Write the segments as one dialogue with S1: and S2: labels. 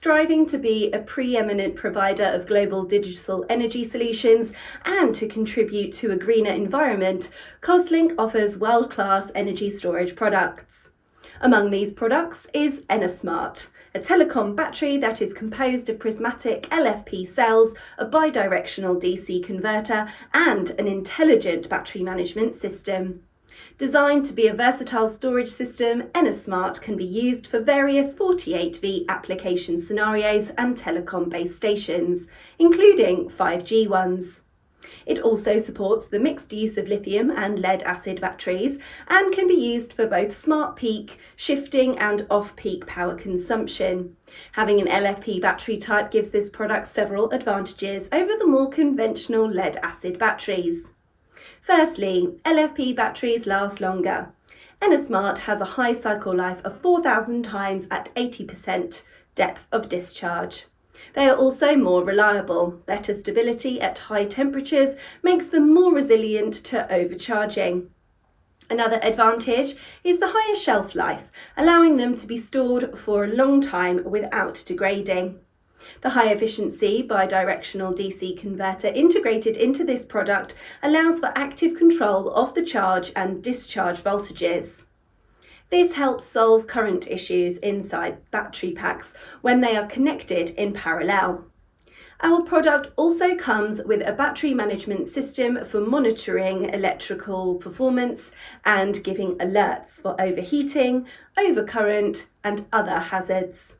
S1: Striving to be a preeminent provider of global digital energy solutions and to contribute to a greener environment, Coslink offers world-class energy storage products. Among these products is EnerSmart, a telecom battery that is composed of prismatic LFP cells, a bidirectional DC converter, and an intelligent battery management system. Designed to be a versatile storage system, EnerSmart can be used for various 48V application scenarios and telecom base stations, including 5G ones. It also supports the mixed use of lithium and lead-acid batteries and can be used for both smart peak, shifting and off-peak power consumption. Having an LFP battery type gives this product several advantages over the more conventional lead-acid batteries. Firstly, LFP batteries last longer. EnerSmart has a high cycle life of 4,000 times at 80% depth of discharge. They are also more reliable. Better stability at high temperatures makes them more resilient to overcharging. Another advantage is the higher shelf life, allowing them to be stored for a long time without degrading. The high efficiency bidirectional DC converter integrated into this product allows for active control of the charge and discharge voltages. This helps solve current issues inside battery packs when they are connected in parallel. Our product also comes with a battery management system for monitoring electrical performance and giving alerts for overheating, overcurrent, and other hazards.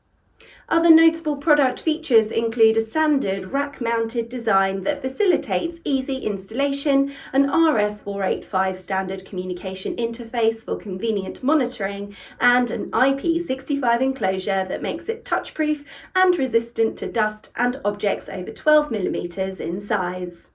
S1: Other notable product features include a standard rack-mounted design that facilitates easy installation, an RS485 standard communication interface for convenient monitoring, and an IP65 enclosure that makes it touch-proof and resistant to dust and objects over 12mm in size.